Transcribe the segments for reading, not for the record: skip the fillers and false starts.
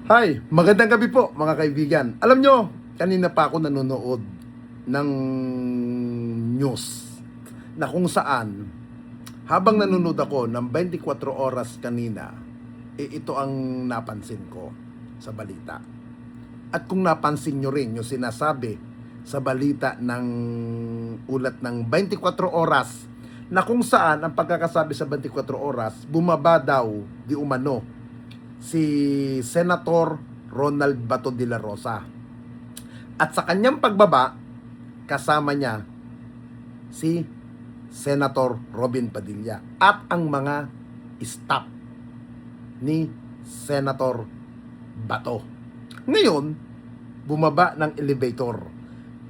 Hi, magandang gabi po mga kaibigan. Alam nyo, kanina pa ako nanonood ng news na kung saan habang nanonood ako ng 24 oras kanina, ito ang napansin ko sa balita. At kung napansin nyo rin yung sinasabi sa balita ng ulat ng 24 oras na kung saan ang pagkakasabi sa 24 oras, bumaba daw di umano si Senator Ronald Bato de la Rosa. At sa kanyang pagbaba, kasama niya si Senator Robin Padilla at ang mga staff ni Senator Bato. Ngayon, bumaba ng elevator.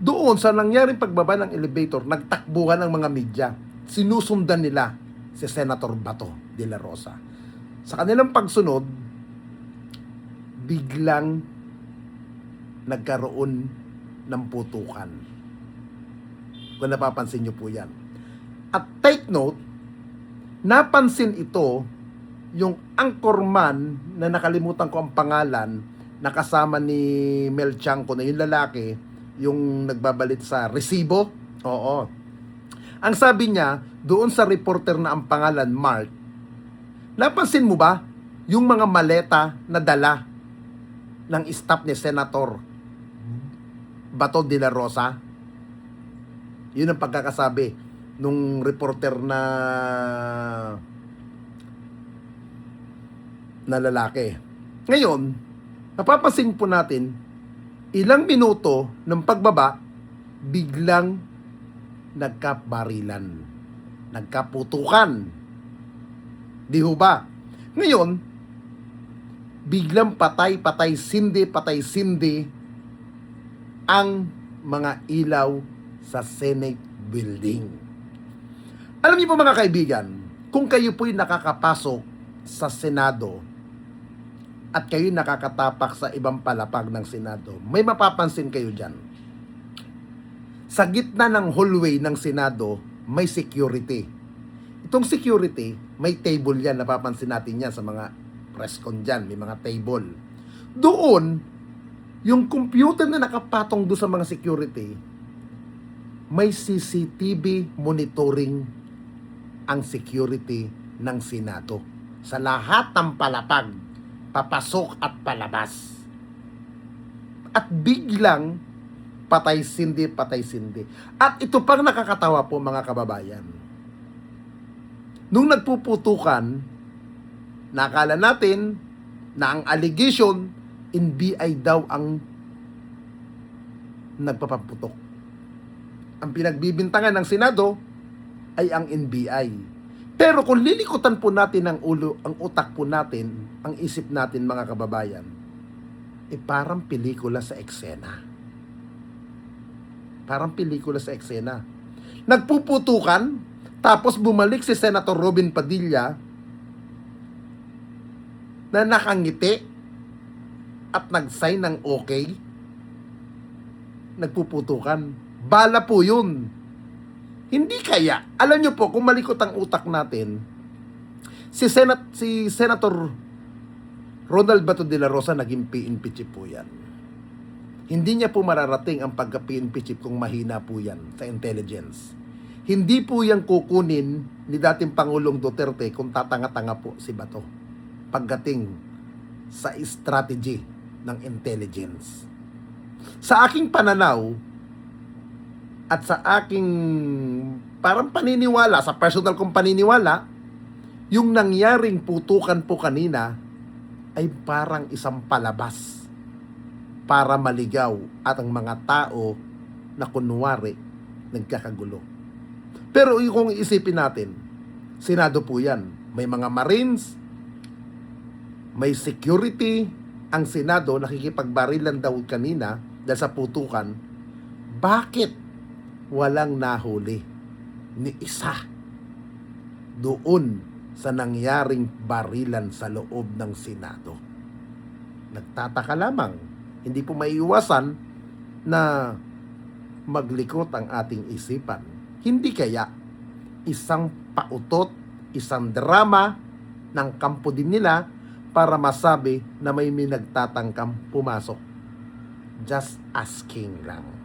Doon sa nangyaring pagbaba ng elevator, nagtakbuhan ang mga media. Sinusundan nila si Senator Bato de la Rosa. Sa kanilang pagsunod, biglang nagkaroon ng putukan. Kung napapansin nyo po yan. At take note, napansin ito yung anchorman na nakalimutan ko ang pangalan na kasama ni Mel Chanco na yung lalaki, yung nagbabalit sa resibo. Oo. Ang sabi niya, doon sa reporter na ang pangalan Mark, napansin mo ba yung mga maleta na dala ng staff ni Senator Bato de la Rosa? Yun ang pagkakasabi nung reporter na lalaki. Ngayon, napapansin po natin, ilang minuto ng pagbaba, biglang nagkabarilan, nagkaputukan. Di ho ba? Ngayon, biglang patay-sindi ang mga ilaw sa Senate building. Alam niyo po mga kaibigan, kung kayo po'y nakakapasok sa Senado at kayo nakakatapak sa ibang palapag ng Senado, may mapapansin kayo dyan. Sa gitna ng hallway ng Senado, may security. Itong security, may table yan, napapansin natin yan sa mga presscon dyan, may mga table. Doon, yung computer na nakapatong doon sa mga security, may CCTV monitoring ang security ng Senado. Sa lahat ng palapag, papasok at palabas. At biglang, patay-sindi. At ito pang nakakatawa po mga kababayan. Nung nagpuputukan, nakala natin na ang allegation, NBI daw ang nagpapaputok. Ang pinagbibintangan ng Senado ay ang NBI. Pero kung lilikutan po natin ang ulo, ang utak po natin, ang isip natin mga kababayan, parang pelikula sa eksena. Parang pelikula sa eksena. Nagpuputukan, tapos bumalik si Senator Robin Padilla na nakangiti at nag-sign ng okay, nagpuputukan. Bala po yun. Hindi kaya, alam nyo po, kung malikot ang utak natin, si Senator Ronald Bato de la Rosa naging PNP chief po yan. Hindi niya po mararating ang pagka-PNP chief kung mahina po yan sa intelligence. Hindi po yan kukunin ni dating Pangulong Duterte kung tatanga-tanga po si Bato pagdating sa strategy ng intelligence. Sa aking pananaw at sa aking parang paniniwala, sa personal kong paniniwala, yung nangyaring putukan po kanina ay parang isang palabas para maligaw at ang mga tao na kunwari nagkakagulo. Pero kung isipin natin, Senado po yan. May mga Marines, may security, ang Senado nakikipagbarilan daw kanina dahil sa putukan. Bakit walang nahuli ni isa doon sa nangyaring barilan sa loob ng Senado? Nagtataka lamang. Hindi po maiiwasan na maglikot ang ating isipan. Hindi kaya isang pautot, isang drama ng kampo din nila para masabi na may nagtatangkang pumasok. Just asking lang.